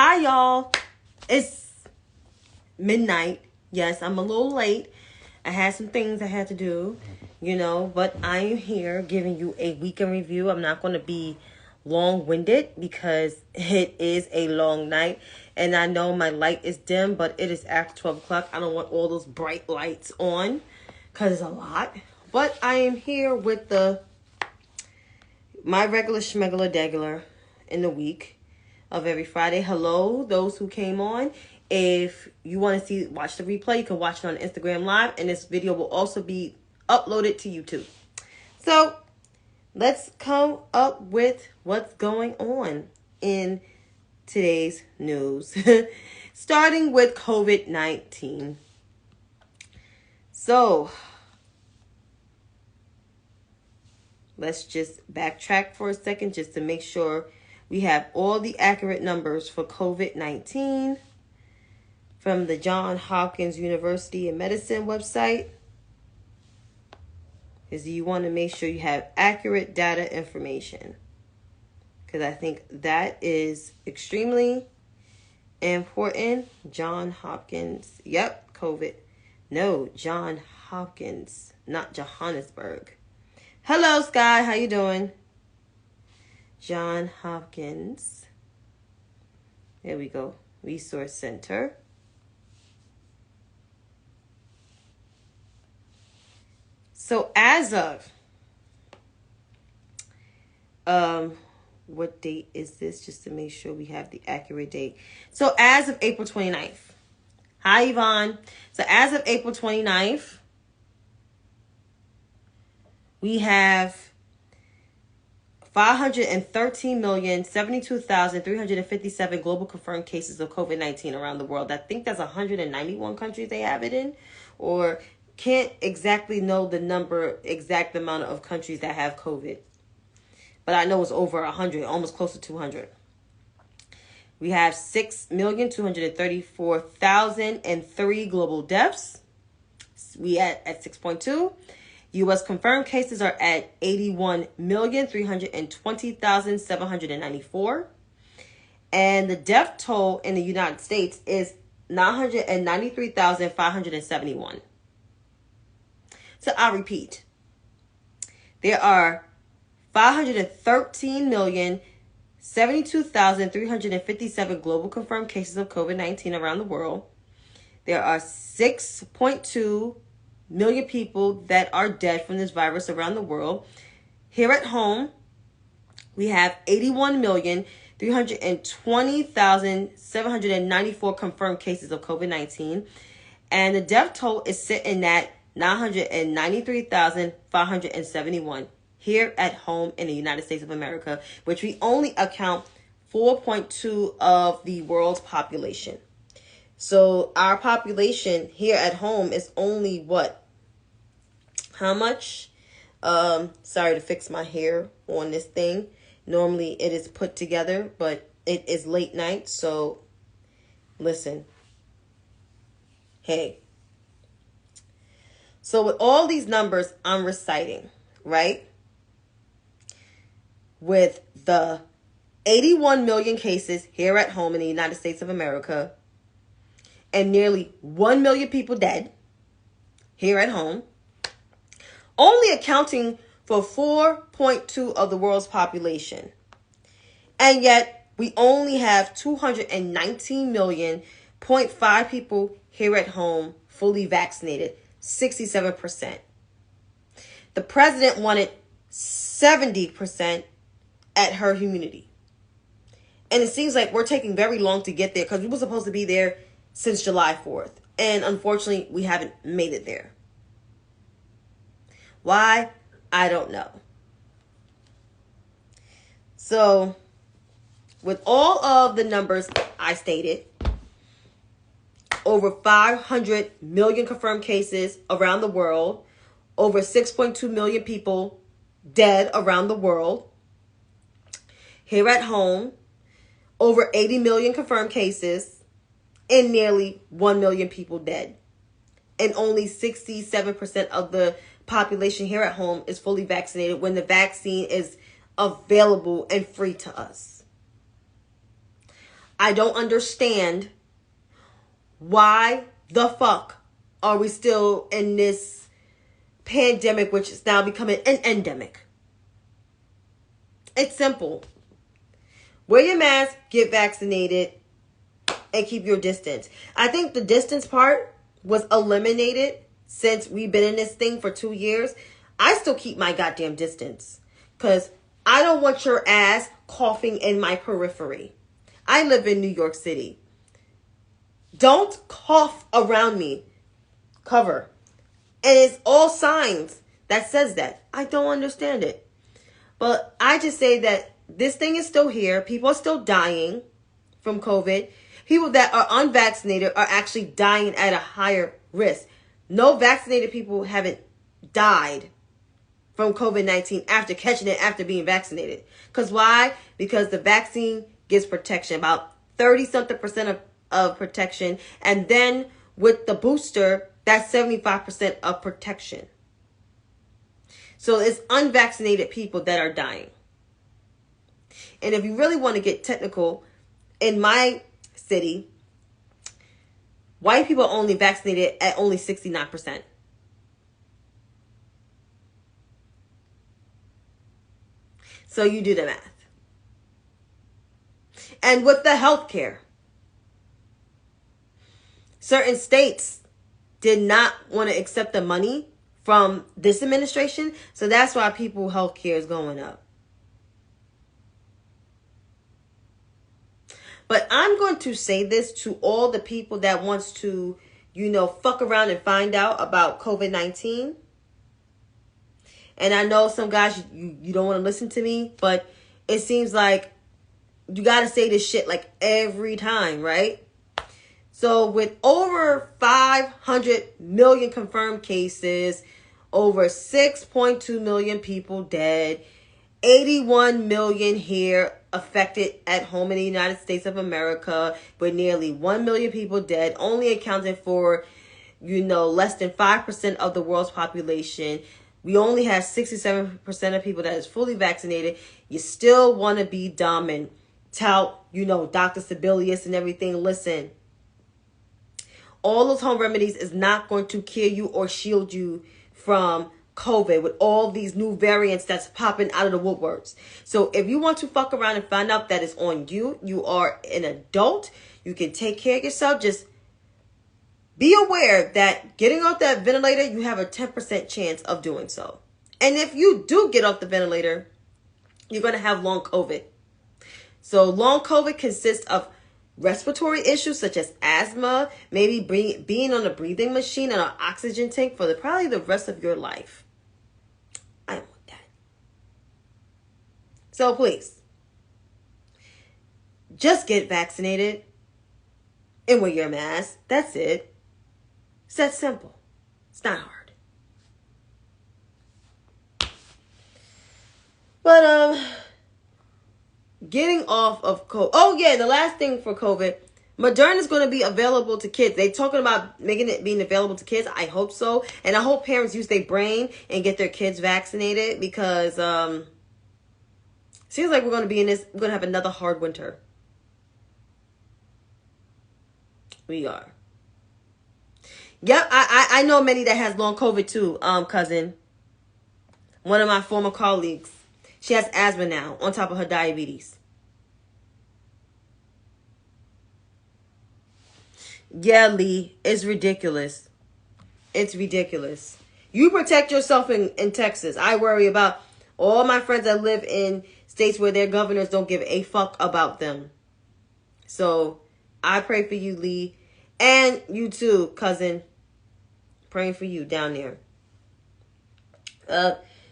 Hi, y'all. It's midnight. Yes, I'm a little late. I had some things I had to do, but I am here giving you a weekend review. I'm not going to be long-winded because it is a long night. And I know my light is dim, but it is after 12 o'clock. I don't want all those bright lights on because it's a lot. But I am here with my regular schmegular degular in the week of every Friday. Hello, those who came on. If you want to watch the replay, you can watch it on Instagram Live, and this video will also be uploaded to YouTube. So let's come up with what's going on in today's news. Starting with COVID-19. So let's just backtrack for a second just to make sure we have all the accurate numbers for COVID-19 from the Johns Hopkins University of Medicine website. Because you want to make sure you have accurate data information. Because I think that is extremely important. Johns Hopkins. Yep, COVID. No, Johns Hopkins, not Johannesburg. Hello, Sky. How you doing? Johns Hopkins. There we go. Resource Center. So as of, what date is this? Just to make sure we have the accurate date. So as of April 29th. Hi, Yvonne. So as of April 29th, we have 513,072,357 global confirmed cases of COVID-19 around the world. I think that's 191 countries they have it in, or can't exactly know the exact amount of countries that have COVID. But I know it's over 100, almost close to 200. We have 6,234,003 global deaths. We at 6.2. U.S. confirmed cases are at 81,320,794. And the death toll in the United States is 993,571. So I'll repeat. There are 513,072,357 global confirmed cases of COVID-19 around the world. There are 6.2 million people that are dead from this virus around the world. Here at home, we have 81,320,794 confirmed cases of COVID-19. And the death toll is sitting at 993,571 here at home in the United States of America, which we only account 4.2 of the world's population. So our population here at home is only what? How much? Sorry to fix my hair on this thing. Normally it is put together, but it is late night. So listen. Hey. So with all these numbers I'm reciting, right? With the 81 million cases here at home in the United States of America, and nearly 1 million people dead here at home, only accounting for 4.2 of the world's population. And yet we only have 219.5 people here at home fully vaccinated, 67%. The president wanted 70% at herd immunity. And it seems like we're taking very long to get there because we were supposed to be there since July 4th. And unfortunately, we haven't made it there. Why? I don't know. So, with all of the numbers I stated, over 500 million confirmed cases around the world, over 6.2 million people dead around the world. Here at home, over 80 million confirmed cases and nearly 1 million people dead. And only 67% of the population here at home is fully vaccinated when the vaccine is available and free to us. I don't understand why the fuck are we still in this pandemic, which is now becoming an endemic. It's simple. Wear your mask, get vaccinated, and keep your distance. I think the distance part was eliminated since we've been in this thing for 2 years. I still keep my goddamn distance because I don't want your ass coughing in my periphery. I live in New York City. Don't cough around me. Cover. And it's all signs that says that. I don't understand it. But I just say that this thing is still here. People are still dying from COVID. People that are unvaccinated are actually dying at a higher risk. No vaccinated people haven't died from COVID-19 after catching it after being vaccinated. Because why? Because the vaccine gives protection, about 30-something% of protection. And then with the booster, that's 75% of protection. So it's unvaccinated people that are dying. And if you really want to get technical, in my city, white people are only vaccinated at only 69%. So you do the math. And with the healthcare, certain states did not want to accept the money from this administration. So that's why people's healthcare is going up. But I'm going to say this to all the people that wants to, fuck around and find out about COVID-19. And I know some guys, you don't want to listen to me, but it seems like you got to say this shit like every time, right? So with over 500 million confirmed cases, over 6.2 million people dead, 81 million here affected at home in the United States of America, with nearly 1 million people dead, only accounting for, less than 5% of the world's population. We only have 67% of people that is fully vaccinated. You still want to be dumb and tout, Dr. Sebelius and everything. Listen, all those home remedies is not going to cure you or shield you from COVID with all these new variants that's popping out of the woodworks. So if you want to fuck around and find out that it's on you, you are an adult, you can take care of yourself. Just be aware that getting off that ventilator, you have a 10% chance of doing so. And if you do get off the ventilator, you're going to have long COVID. So long COVID consists of respiratory issues such as asthma, maybe being on a breathing machine and an oxygen tank for probably the rest of your life. I don't want that. So please, just get vaccinated and wear your mask. That's it. It's that simple. It's not hard. But getting off of COVID. Oh yeah, the last thing for COVID, Moderna is going to be available to kids. They're talking about making it being available to kids. I hope so, and I hope parents use their brain and get their kids vaccinated, because seems like we're going to have another hard winter. We are. Yep, I know many that has long COVID too, cousin. One of my former colleagues. She has asthma now, on top of her diabetes. Yeah, Lee, it's ridiculous. It's ridiculous. You protect yourself in Texas. I worry about all my friends that live in states where their governors don't give a fuck about them. So, I pray for you, Lee. And you too, cousin. Praying for you down there.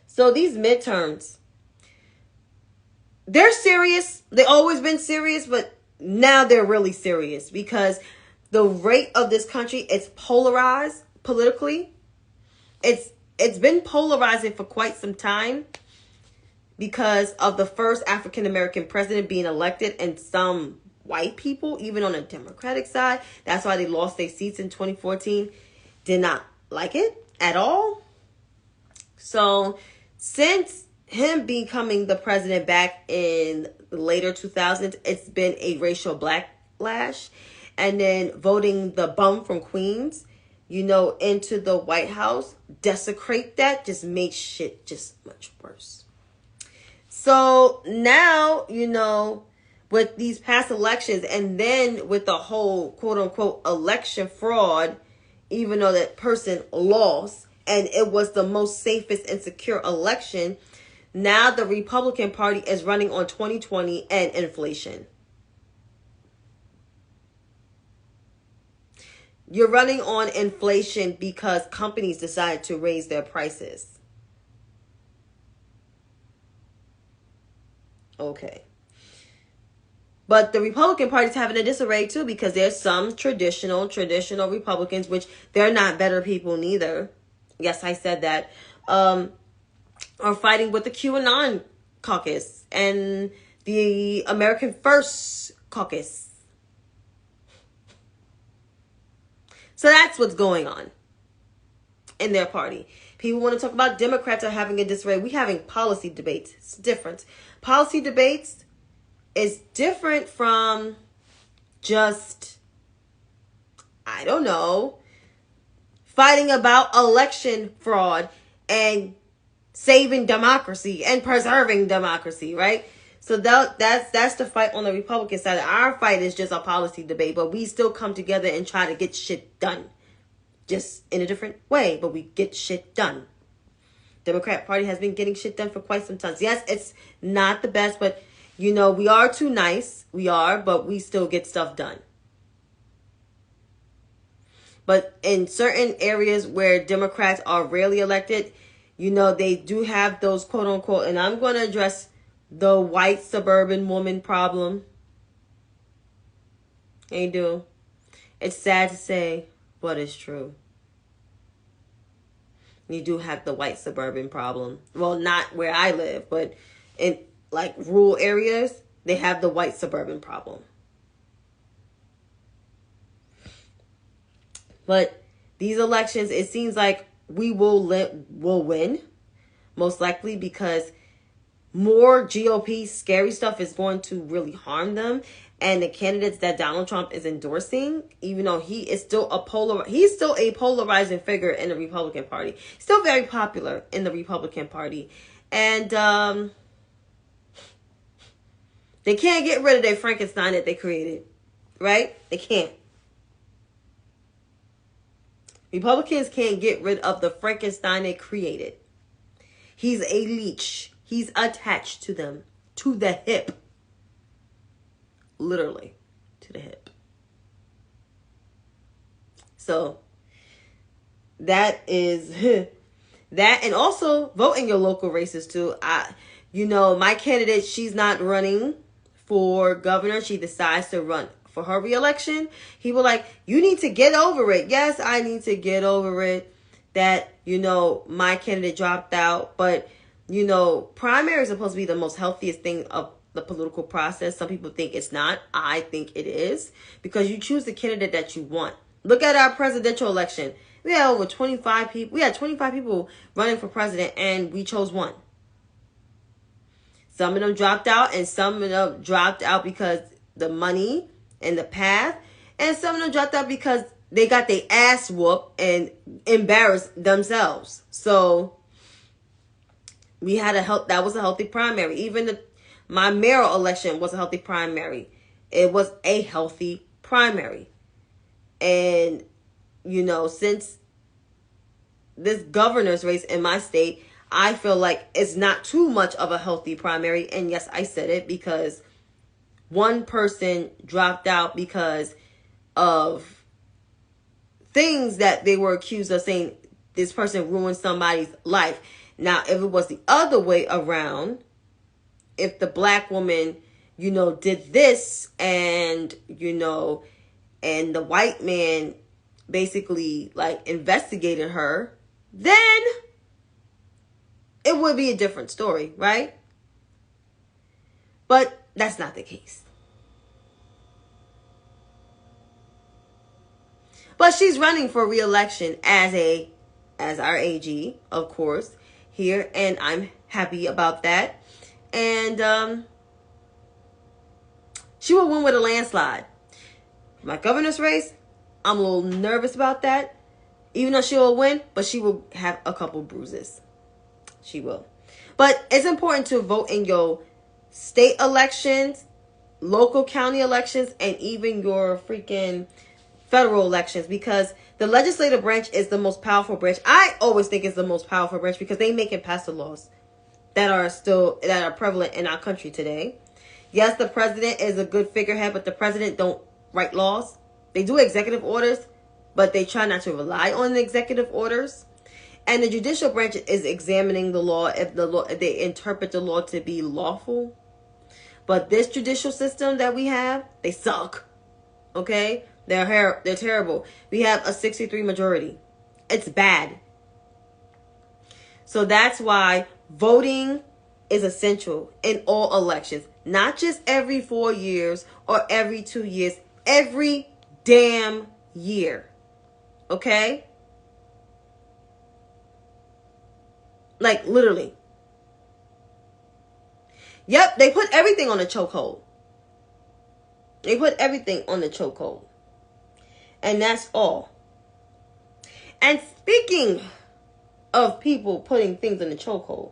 So these midterms, they're serious. They've always been serious, but now they're really serious because the rate of this country is polarized politically. It's been polarizing for quite some time because of the first African American president being elected, and some white people, even on the Democratic side, that's why they lost their seats in 2014, did not like it at all. So since him becoming the president back in the later 2000s, it's been a racial black backlash, and then voting the bum from Queens, into the White House, desecrate that, just made shit just much worse. So now, with these past elections, and then with the whole quote unquote election fraud, even though that person lost and it was the most safest and secure election, now the Republican Party is running on 2020 and inflation. You're running on inflation because companies decided to raise their prices. Okay. But the Republican Party is having a disarray too, because there's some traditional Republicans, which they're not better people neither. Yes, I said that. Are fighting with the QAnon caucus and the American First caucus. So that's what's going on in their party. People want to talk about Democrats are having a disarray. We're having policy debates. It's different. Policy debates is different from just, I don't know, fighting about election fraud and saving democracy and preserving democracy, right? So that's the fight on the Republican side. Our fight is just a policy debate, but we still come together and try to get shit done. Just in a different way, but we get shit done. Democrat Party has been getting shit done for quite some time. Yes, it's not the best, but we are too nice. We are, but we still get stuff done. But in certain areas where Democrats are rarely elected, they do have those quote unquote, and I'm going to address the white suburban woman problem. They do. It's sad to say, but it's true. You do have the white suburban problem. Well, not where I live, but in like rural areas, they have the white suburban problem. But these elections, it seems like we will win, most likely, because more GOP scary stuff is going to really harm them. And the candidates that Donald Trump is endorsing, even though he is still he's still a polarizing figure in the Republican Party, still very popular in the Republican Party, and they can't get rid of their Frankenstein that they created, right? They can't. Republicans can't get rid of the Frankenstein they created. He's a leech. He's attached to them, to the hip. Literally, to the hip. So, that is that. And also, vote in your local races too. My candidate, she's not running for governor. She decides to run for her reelection. He was like, you need to get over it. Yes, I need to get over it that, my candidate dropped out. But, primary is supposed to be the most healthiest thing of the political process. Some people think it's not. I think it is, because you choose the candidate that you want. Look at our presidential election. We had over 25 people. We had 25 people running for president, and we chose one. Some of them dropped out, and some of them dropped out because the money and the path, and some of them dropped out because they got their ass whooped and embarrassed themselves. So we had that was a healthy primary. Even my mayoral election was a healthy primary. It was a healthy primary. And, since this governor's race in my state, I feel like it's not too much of a healthy primary. And yes, I said it because one person dropped out because of things that they were accused of saying this person ruined somebody's life. Now, if it was the other way around, if the black woman, did this and, and the white man basically investigated her, then it would be a different story, right? But that's not the case. But she's running for re-election as our AG, of course, here, and I'm happy about that. And she will win with a landslide. My governor's race, I'm a little nervous about that. Even though she will win, but she will have a couple bruises. She will. But it's important to vote in your state elections, local county elections, and even your freaking federal elections, because the legislative branch is the most powerful branch. I always think it's the most powerful branch because they make and pass the laws that are prevalent in our country today. Yes, the president is a good figurehead, but the president don't write laws. They do executive orders, but they try not to rely on the executive orders. And the judicial branch is examining the law if they interpret the law to be lawful. But this judicial system that we have, they suck. Okay? They're terrible. We have a 63 majority. It's bad. So that's why voting is essential in all elections. Not just every 4 years or every 2 years. Every damn year. Okay? Like, literally. Yep, they put everything on the chokehold. They put everything on the chokehold. And that's all. And speaking of people putting things in the chokehold,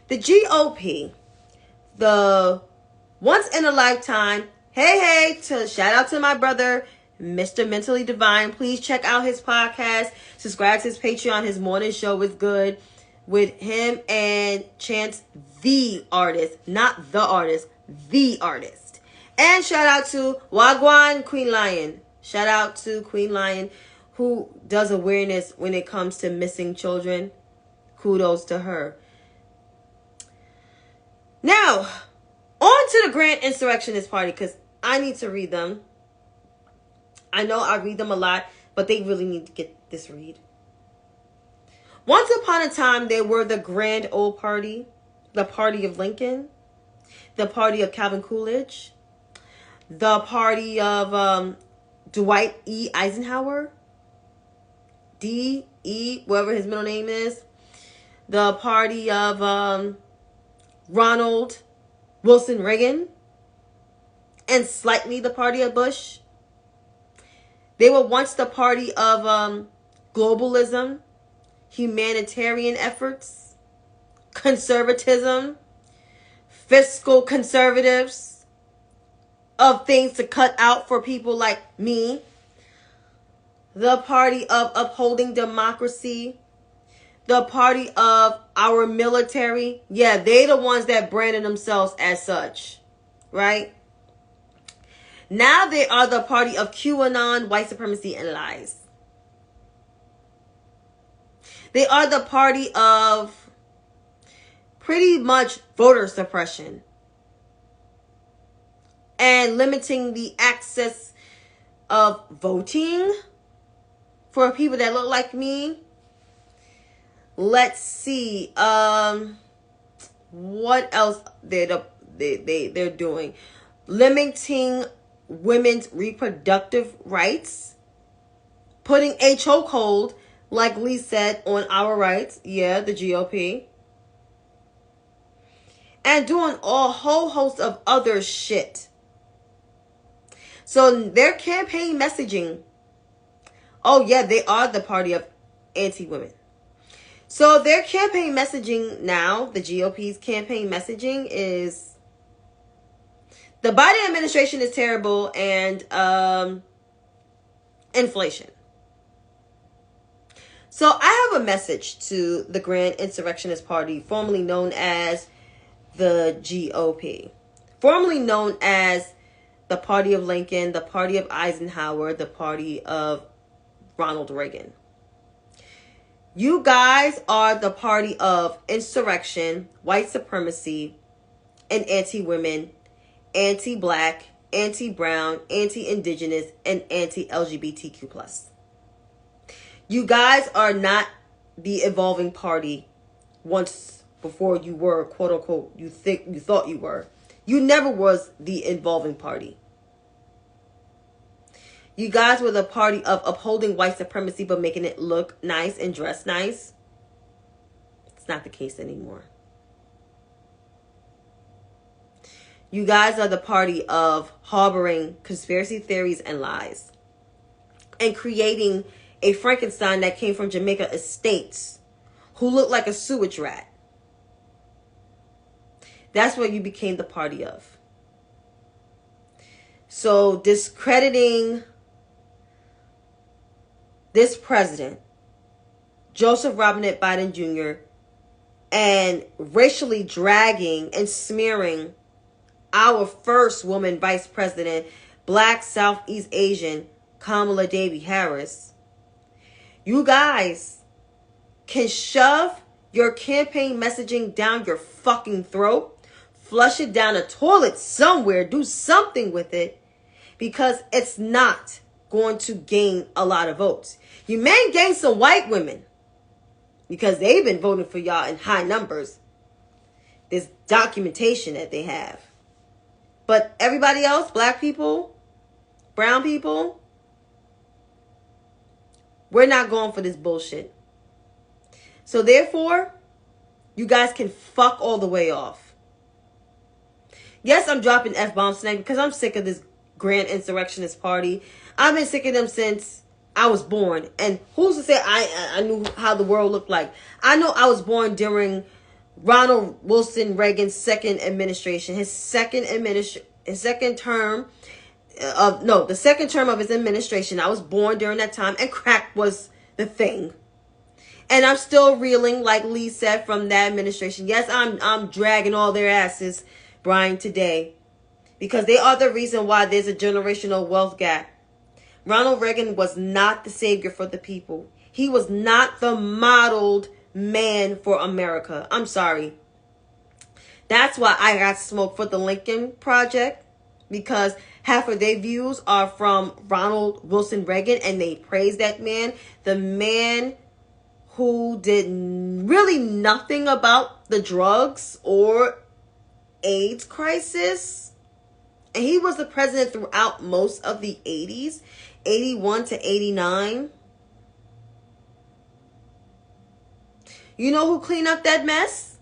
the GOP, the once in a lifetime, shout out to my brother, Mr. Mentally Divine. Please check out his podcast. Subscribe to his Patreon. His morning show is good with him and Chance, the artist. Not the artist, the artist. And shout out to Wagwan Queen Lion. Shout out to Queen Lion, who does awareness when it comes to missing children. Kudos to her. Now, on to the Grand Insurrectionist Party, because I need to read them. I know I read them a lot, but they really need to get this read. Once upon a time, they were the Grand Old Party, the Party of Lincoln, the Party of Calvin Coolidge, the Party of Dwight E. Eisenhower, D.E., whatever his middle name is, the Party of Ronald Wilson Reagan, and slightly the Party of Bush. They were once the party of globalism, humanitarian efforts, conservatism, fiscal conservatives, of things to cut out for people like me. The party of upholding democracy, the party of our military. Yeah, they the ones that branded themselves as such, right? Now they are the party of QAnon, white supremacy, and lies. They are the party of pretty much voter suppression and limiting the access of voting for people that look like me. Let's see. What else they're doing? Limiting women's reproductive rights. Putting a chokehold, like Lee said, on our rights. Yeah, the GOP. And doing a whole host of other shit. So their campaign messaging. Oh yeah, they are the party of anti-women. So their campaign messaging now, the GOP's campaign messaging is the Biden administration is terrible and inflation. So I have a message to the Grand Insurrectionist Party, formerly known as the GOP, formerly known as the Party of Lincoln, the Party of Eisenhower, the Party of Ronald Reagan. You guys are the party of insurrection, white supremacy, and anti-women, anti-black, anti-brown, anti-indigenous, and anti-LGBTQ+. You guys are not the evolving party once before you were, quote unquote, you thought you were. You never was the evolving party. You guys were the party of upholding white supremacy but making it look nice and dress nice. It's not the case anymore. You guys are the party of harboring conspiracy theories and lies and creating a Frankenstein that came from Jamaica estates who looked like a sewage rat. That's what you became the party of. So discrediting this president, Joseph Robinette Biden Jr., and racially dragging and smearing our first woman vice president, Black Southeast Asian Kamala Devi Harris. You guys can shove your campaign messaging down your fucking throat, flush it down a toilet somewhere, do something with it, because it's not going to gain a lot of votes. You may gain some white women because they've been voting for y'all in high numbers. There's documentation that they have. But everybody else, black people, brown people, we're not going for this bullshit. So therefore, you guys can fuck all the way off. Yes, I'm dropping F-bombs tonight because I'm sick of this grand insurrectionist party. I've been sick of them since I was born. And who's to say I knew how the world looked like? I know I was born during Ronald Wilson Reagan's second administration. The second term of his administration. I was born during that time, and crack was the thing. And I'm still reeling, like Lee said, from that administration. Yes, I'm dragging all their asses, Brian, today, because they are the reason why there's a generational wealth gap. Ronald Reagan was not the savior for the people. He was not the modeled man for America. I'm sorry. That's why I got smoked for the Lincoln Project, because half of their views are from Ronald Wilson Reagan, and they praise that man. The man who did really nothing about the drugs or AIDS crisis. And he was the president throughout most of the 80s, 81 to 89. You know who cleaned up that mess?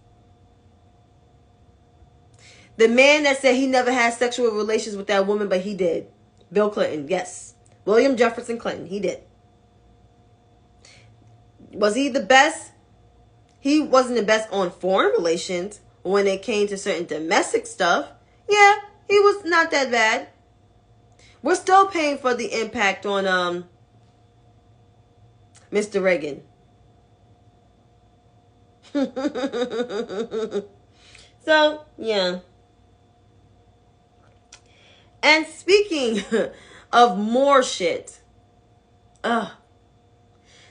The man that said he never had sexual relations with that woman, but he did. Bill Clinton, yes. William Jefferson Clinton, he did. Was he the best? He wasn't the best on foreign relations when it came to certain domestic stuff. Yeah, he was not that bad. We're still paying for the impact on Mr. Reagan. So, yeah. And speaking of more shit.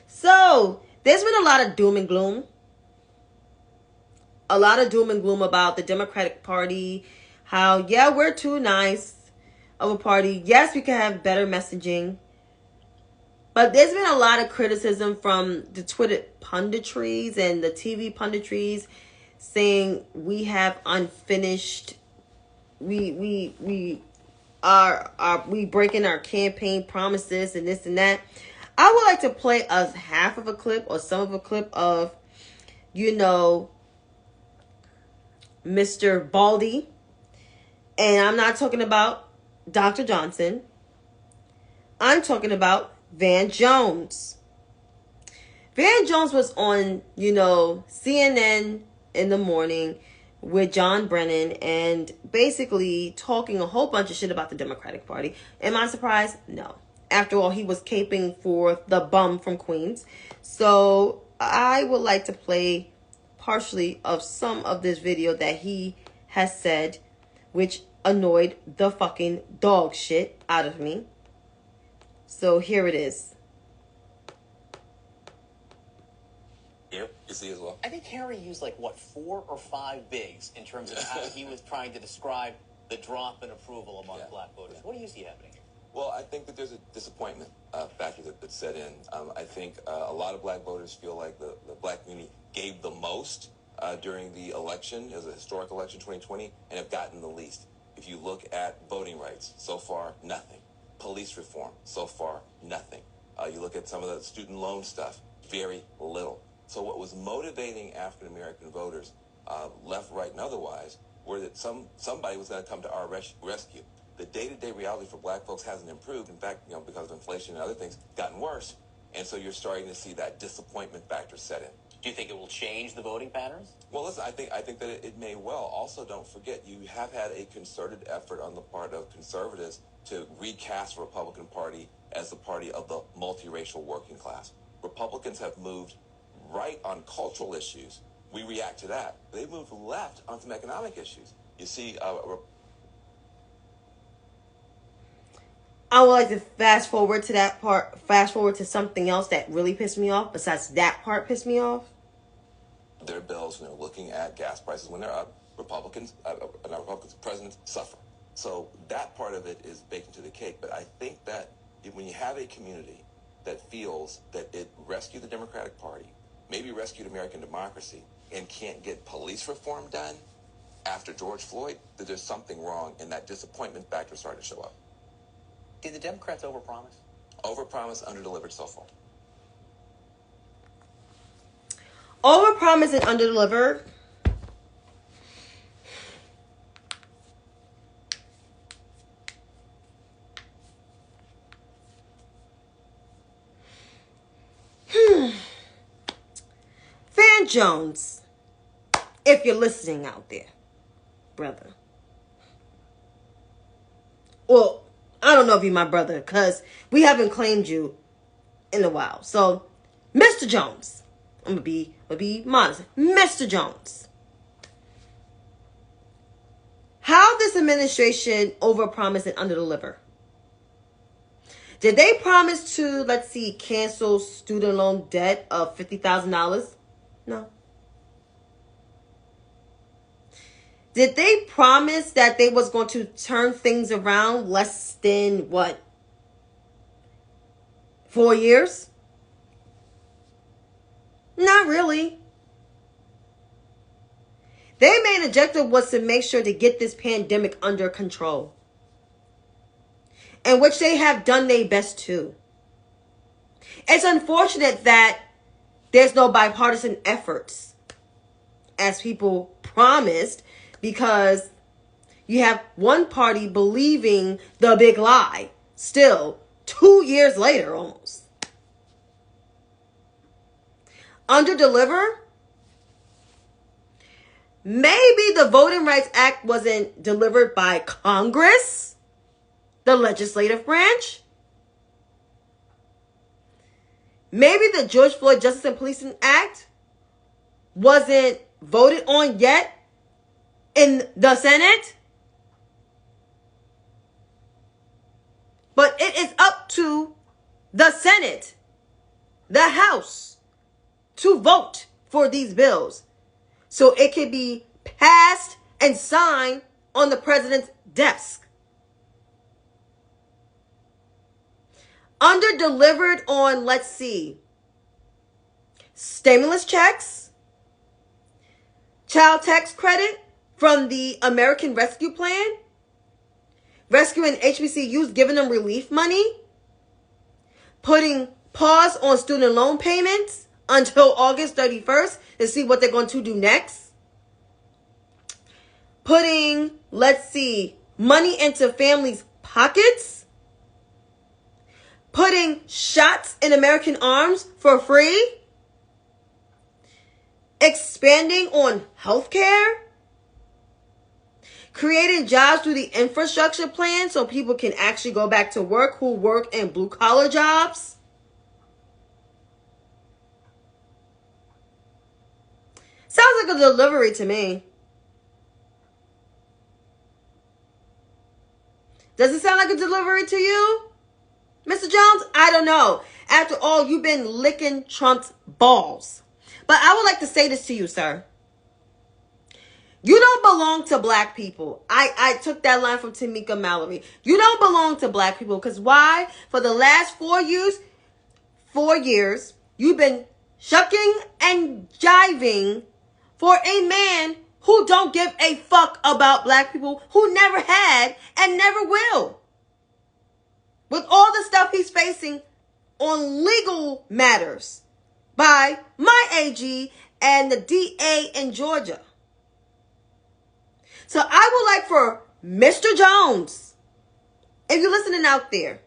So, there's been a lot of doom and gloom. A lot of doom and gloom about the Democratic Party. How, yeah, we're too nice of a party. Yes, we can have better messaging. But there's been a lot of criticism from the Twitter punditries and the TV punditries saying we have unfinished. We breaking our campaign promises and this and that. I would like to play us half of a clip or some of a clip of, Mr. Baldy. And I'm not talking about Dr. Johnson. I'm talking about Van Jones. Van Jones was on, CNN in the morning with John Brennan and basically talking a whole bunch of shit about the Democratic Party. Am I surprised? No. After all, he was caping for the bum from Queens. So I would like to play partially of some of this video that he has said, which annoyed the fucking dog shit out of me. So here it is. You see as well? I think Harry used 4 or 5 bigs in terms of how he was trying to describe the drop in approval among black voters. What do you see happening here? Well, I think that there's a disappointment factor that set in. I think a lot of black voters feel like the black community gave the most during the election, as a historic election 2020, and have gotten the least. If you look at voting rights, so far, nothing. Police reform, so far, nothing. You look at some of the student loan stuff, very little. So what was motivating African-American voters, left, right, and otherwise, were that somebody was going to come to our rescue. The day-to-day reality for black folks hasn't improved. In fact, because of inflation and other things, gotten worse. And so you're starting to see that disappointment factor set in. Do you think it will change the voting patterns? Well, listen, I think that it may well. Also, don't forget, you have had a concerted effort on the part of conservatives to recast the Republican Party as the party of the multiracial working class. Republicans have moved right on cultural issues. We react to that. They moved left on some economic issues. You see, I would like to fast forward to that part, fast forward to something else that really pissed me off, besides that part pissed me off. their bills, looking at gas prices when they're up, presidents suffer. So that part of it is baked into the cake. But I think that when you have a community that feels that it rescued the Democratic Party, maybe rescued American democracy, and can't get police reform done after George Floyd, that there's something wrong, and that disappointment factor started to show up. Did the Democrats overpromise? Overpromise, underdelivered so far. Overpromise and underdelivered. Van Jones, if you're listening out there, brother. Well, I don't know if you're my brother, because we haven't claimed you in a while. So, Mr. Jones, I'm gonna be modest. Mr. Jones, how this administration overpromised and underdeliver? Did they promise to, cancel student loan debt of $50,000? No. Did they promise that they was going to turn things around less than, 4 years? Not really. Their main objective was to make sure to get this pandemic under control. And which they have done their best to. It's unfortunate that there's no bipartisan efforts, as people promised, because you have one party believing the big lie still 2 years later almost. Underdeliver? Maybe the Voting Rights Act wasn't delivered by Congress, the legislative branch. Maybe the George Floyd Justice and Policing Act wasn't voted on yet in the Senate. But it is up to the Senate, the House, to vote for these bills so it can be passed and signed on the president's desk. Under-delivered on, stimulus checks, child tax credit from the American Rescue Plan, rescuing HBCUs, giving them relief money, putting pause on student loan payments until August 31st to see what they're going to do next, putting, money into families' pockets, putting shots in American arms for free, expanding on healthcare, creating jobs through the infrastructure plan so people can actually go back to work who work in blue-collar jobs. Sounds like a delivery to me. Does it sound like a delivery to you, Mr. Jones? I don't know. After all, you've been licking Trump's balls. But I would like to say this to you, sir. You don't belong to black people. I took that line from Tamika Mallory. You don't belong to black people. Because why? For the last 4 years, you've been shucking and jiving for a man who don't give a fuck about black people, who never had and never will. With all the stuff he's facing on legal matters by my AG and the DA in Georgia. So I would like for Mr. Jones, if you're listening out there,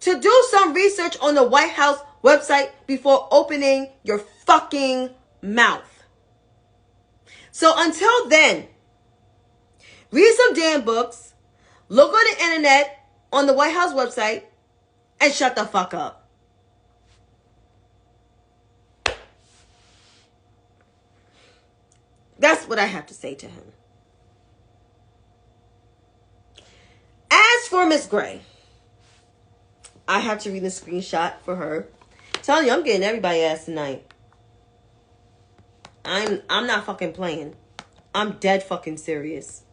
to do some research on the White House website before opening your fucking mouth. So until then, read some damn books, look on the internet on the White House website, and shut the fuck up. That's what I have to say to him. As for Miss Gray, I have to read the screenshot for her. I'm telling you, I'm getting everybody ass tonight. I'm not fucking playing. I'm dead fucking serious.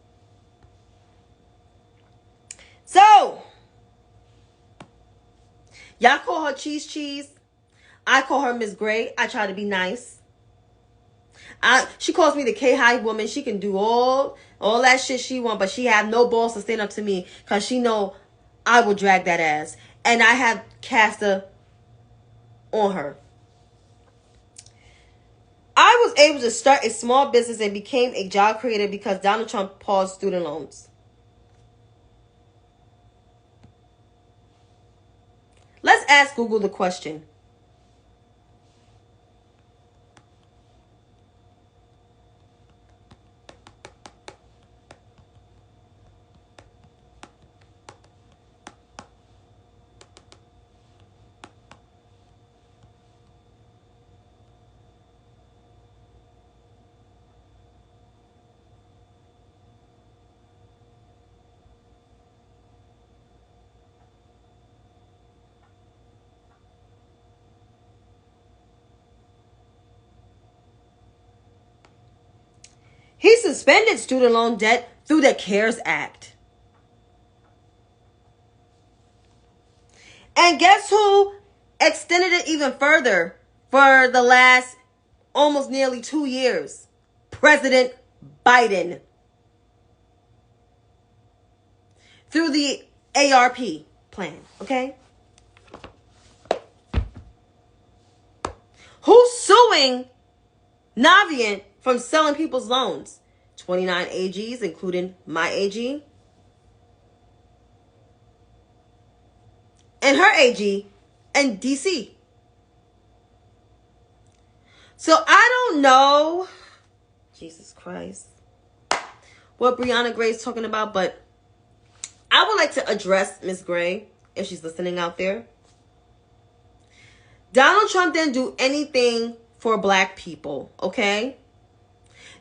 So, y'all call her Cheese. I call her Miss Gray. I try to be nice. She calls me the K-High woman. She can do all that shit she want, but she have no balls to stand up to me because she know I will drag that ass. And I have Casta on her. I was able to start a small business and became a job creator because Donald Trump paused student loans. Let's ask Google the question. He suspended student loan debt through the CARES Act. And guess who extended it even further for the last almost nearly 2 years? President Biden. Through the ARP plan, okay? Who's suing Navient from selling people's loans? 29 AGs, including my AG. And her AG and DC. So I don't know, Jesus Christ, what Brianna Gray's talking about, but I would like to address Miss Gray, if she's listening out there. Donald Trump didn't do anything for black people, okay?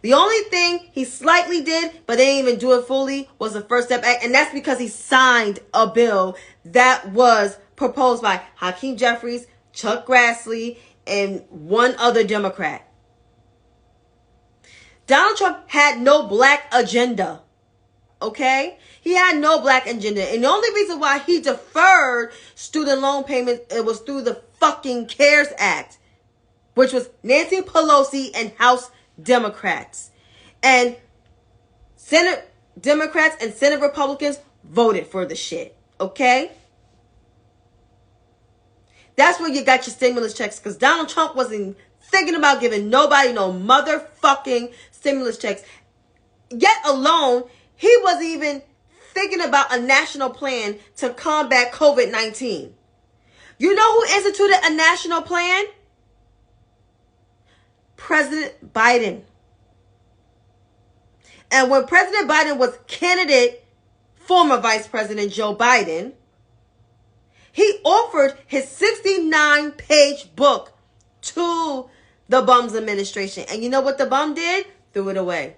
The only thing he slightly did, but they didn't even do it fully, was the First Step Act. And that's because he signed a bill that was proposed by Hakeem Jeffries, Chuck Grassley, and one other Democrat. Donald Trump had no black agenda, okay? He had no black agenda. And the only reason why he deferred student loan payments, it was through the fucking CARES Act, which was Nancy Pelosi and House Democrats. And Senate Democrats and Senate Republicans voted for the shit, okay? That's where you got your stimulus checks, because Donald Trump wasn't thinking about giving nobody no motherfucking stimulus checks. Yet alone, he wasn't even thinking about a national plan to combat COVID-19. You know who instituted a national plan? President Biden. And when President Biden was candidate, former Vice President Joe Biden, he offered his 69-page book to the bum's administration. And you know what the bum did? Threw it away.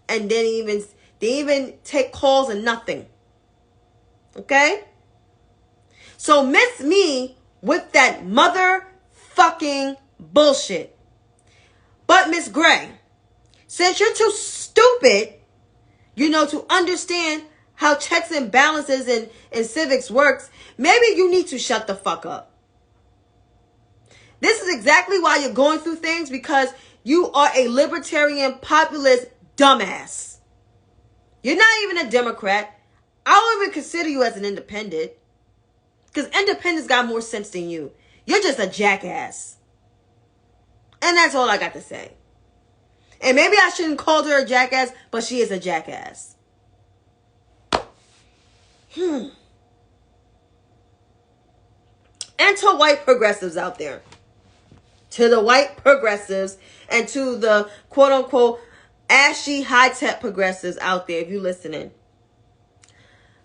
And didn't even take calls and nothing. Okay? So miss me with that motherfucking bullshit. But Miss Gray, since you're too stupid, to understand how checks and balances and civics works, maybe you need to shut the fuck up. This is exactly why you're going through things, because you are a libertarian populist dumbass. You're not even a Democrat. I don't even consider you as an independent, because independents got more sense than you. You're just a jackass. And that's all I got to say. And maybe I shouldn't call her a jackass, but she is a jackass. And to white progressives out there. To the white progressives and to the quote-unquote ashy high-tech progressives out there, if you're listening.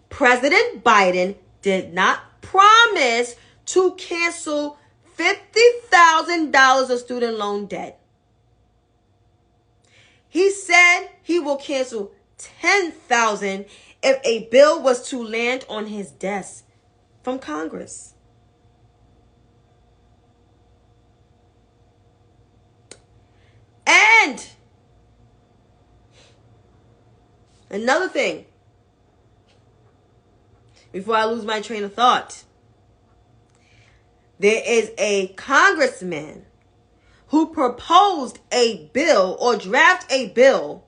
President Biden did not promise to cancel $50,000 of student loan debt. He said he will cancel $10,000 if a bill was to land on his desk from Congress. And another thing, before I lose my train of thought, there is a congressman who proposed a bill or draft a bill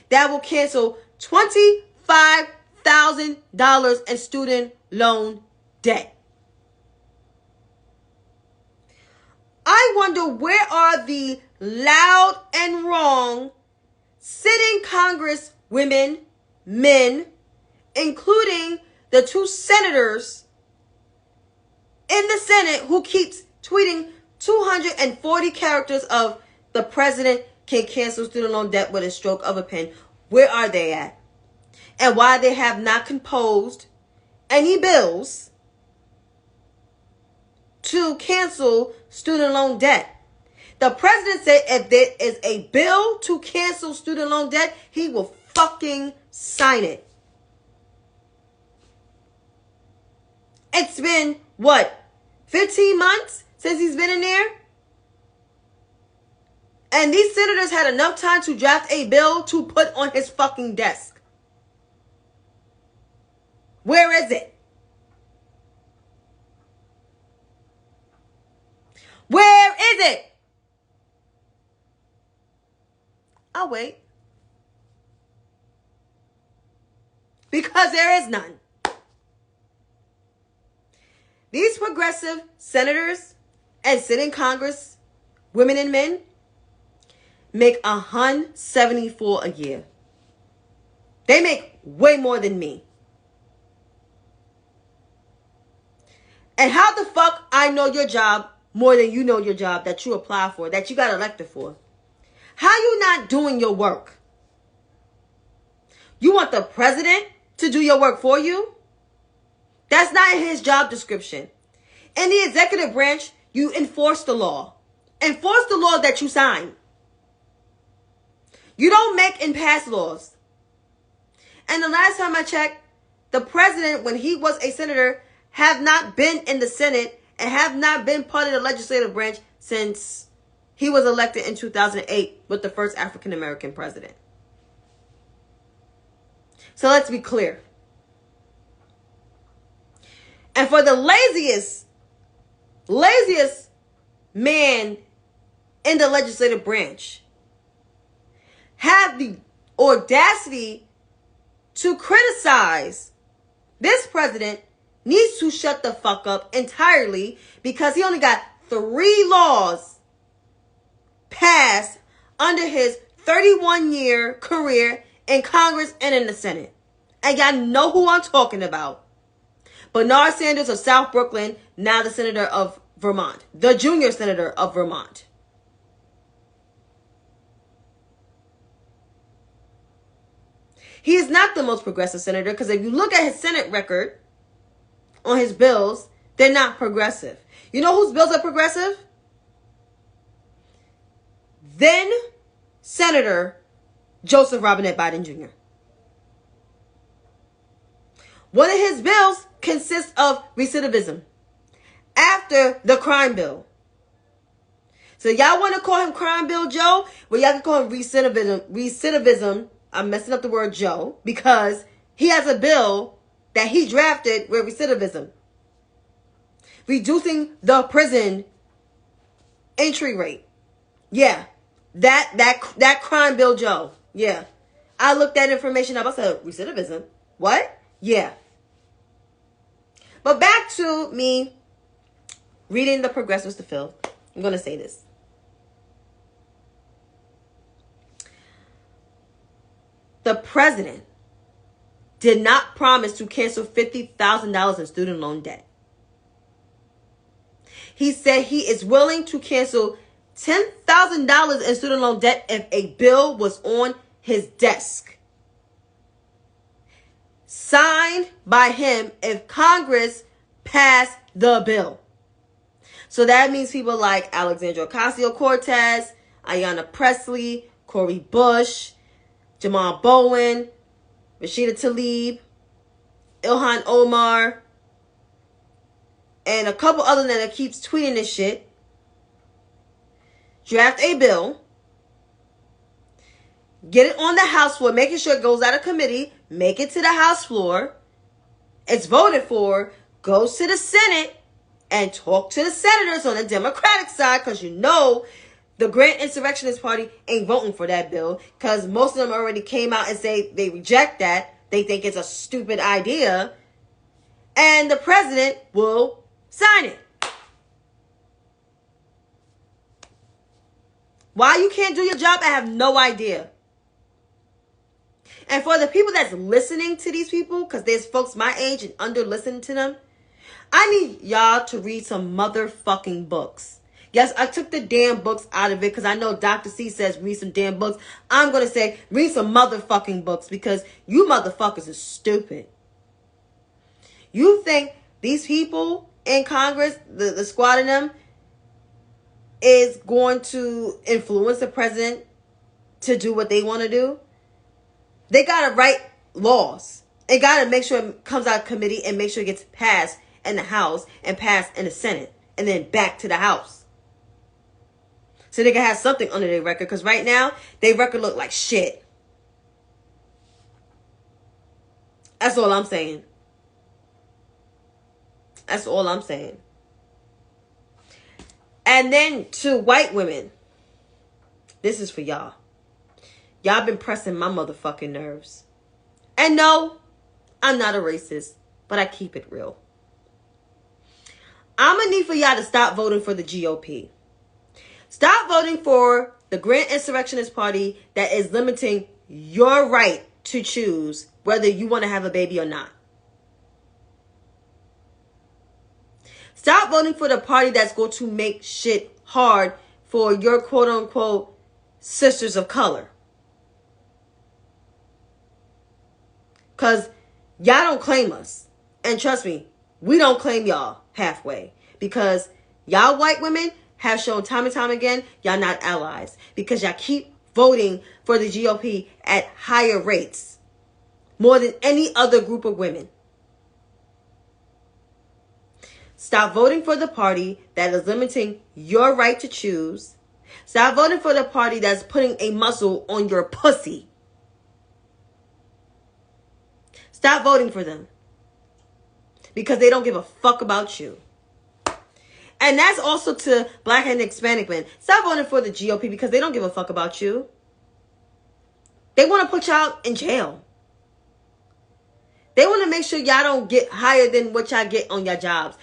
that will cancel $25,000 in student loan debt. I wonder, where are the loud and wrong sitting Congress women, men, including the 2 senators in the Senate who keeps tweeting 240 characters of the president can cancel student loan debt with a stroke of a pen? Where are they at? And why they have not composed any bills to cancel student loan debt? The president said if there is a bill to cancel student loan debt, he will fucking sign it. It's been, what, 15 months since he's been in there? And these senators had enough time to draft a bill to put on his fucking desk. Where is it? Where is it? I'll wait. Because there is none. These progressive senators and sitting Congress, women and men, make $174 a year. They make way more than me. And how the fuck I know your job more than you know your job that you apply for, that you got elected for? How you not doing your work? You want the president to do your work for you? That's not in his job description. In the executive branch, you enforce the law. Enforce the law that you sign. You don't make and pass laws. And the last time I checked, the president, when he was a senator, have not been in the Senate and have not been part of the legislative branch since he was elected in 2008 with the first African American president. So let's be clear. And for the laziest man in the legislative branch, have the audacity to criticize this president, needs to shut the fuck up entirely, because he only got 3 laws passed under his 31-year career in Congress and in the Senate. And y'all know who I'm talking about. Bernard Sanders of South Brooklyn, now the senator of Vermont, the junior senator of Vermont. He is not the most progressive senator, because if you look at his Senate record on his bills, they're not progressive. You know whose bills are progressive? Then Senator Joseph Robinette Biden Jr. One of his bills consists of recidivism after the crime bill. So y'all want to call him Crime Bill Joe? Well, y'all can call him recidivism. I'm messing up the word Joe, because he has a bill that he drafted with recidivism. Reducing the prison entry rate. Yeah. That Crime Bill Joe. Yeah. I looked that information up. I said, recidivism? What? Yeah. But back to me reading the progressives to Phil. I'm going to say this. the president did not promise to cancel $50,000 in student loan debt. He said he is willing to cancel $10,000 in student loan debt if a bill was on his desk, signed by him if Congress passed the bill. So that means people like Alexandria Ocasio-Cortez, Ayanna Pressley, Cori Bush, Jamal Bowen, Rashida Tlaib, Ilhan Omar, and a couple other that keeps tweeting this shit, draft a bill, get it on the House floor, making sure it goes out of committee, make it to the House floor, it's voted for, goes to the Senate, and talk to the senators on the Democratic side, because you know the Grand Insurrectionist Party ain't voting for that bill, because most of them already came out and say they reject that. They think it's a stupid idea. And the president will sign it. Why you can't do your job, I have no idea. And for the people that's listening to these people, because there's folks my age and under listening to them, I need y'all to read some motherfucking books. Yes, I took the damn books out of it because I know Dr. C says read some damn books. I'm going to say read some motherfucking books because you motherfuckers are stupid. You think these people in Congress, the squad of them, is going to influence the president to do what they want to do? They got to write laws. They got to make sure it comes out of committee and make sure it gets passed in the House and passed in the Senate and then back to the House. So they can have something under their record, because right now their record look like shit. That's all I'm saying. That's all I'm saying. And then to white women, this is for y'all. Y'all been pressing my motherfucking nerves. And no, I'm not a racist, but I keep it real. I'm going to need for y'all to stop voting for the GOP. Stop voting for the Grand Insurrectionist Party that is limiting your right to choose whether you want to have a baby or not. Stop voting for the party that's going to make shit hard for your quote-unquote sisters of color. Because y'all don't claim us. And trust me, we don't claim y'all halfway. Because y'all white women have shown time and time again, y'all not allies. Because y'all keep voting for the GOP at higher rates. More than any other group of women. Stop voting for the party that is limiting your right to choose. Stop voting for the party that's putting a muzzle on your pussy. Stop voting for them. Because they don't give a fuck about you. And that's also to Black and Hispanic men. Stop voting for the GOP because they don't give a fuck about you. They want to put y'all in jail. They want to make sure y'all don't get higher than what y'all get on your jobs.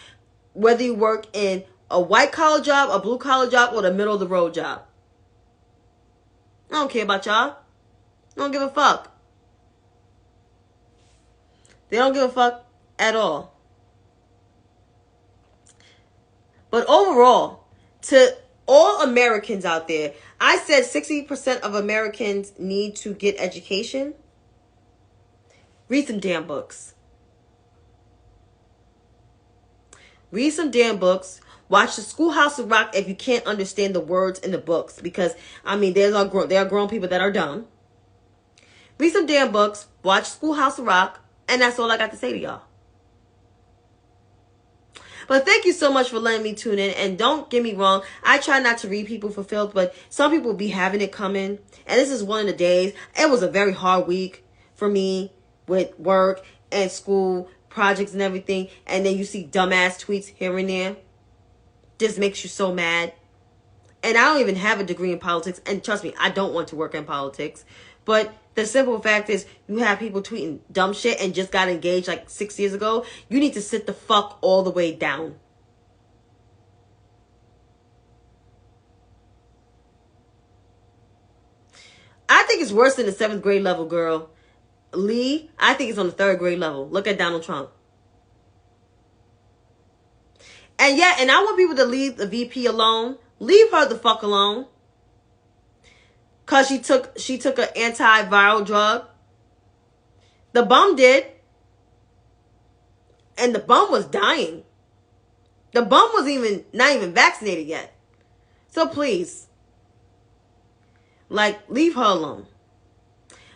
Whether you work in a white collar job, a blue collar job, or the middle of the road job. I don't care about y'all. I don't give a fuck. They don't give a fuck at all. But overall, to all Americans out there, I said 60% of Americans need to get education. Read some damn books. Read some damn books. Watch the Schoolhouse of Rock if you can't understand the words in the books. Because, I mean, there are grown people that are dumb. Read some damn books. Watch Schoolhouse of Rock. And that's all I got to say to y'all. But thank you so much for letting me tune in. And don't get me wrong, I try not to read people for filth, but some people be having it coming. And this is one of the days. It was a very hard week for me with work and school, projects and everything. And then you see dumbass tweets here and there. Just makes you so mad. And I don't even have a degree in politics. And trust me, I don't want to work in politics. But the simple fact is, you have people tweeting dumb shit and just got engaged like 6 years ago. You need to sit the fuck all the way down. I think it's worse than the 7th grade level girl Lee, I think it's on the third grade level. Look at Donald Trump. And yeah, and I want people to leave the VP alone. Leave her the fuck alone. Cause she took an antiviral drug. The bum did. And the bum was dying. The bum was not even vaccinated yet. So please, like, leave her alone.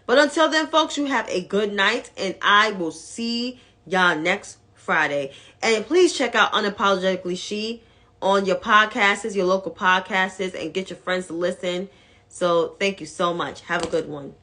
But until then, folks, you have a good night, and I will see y'all next Friday. And please check out Unapologetically She on your podcasts, your local podcasts, and get your friends to listen. So thank you so much. Have a good one.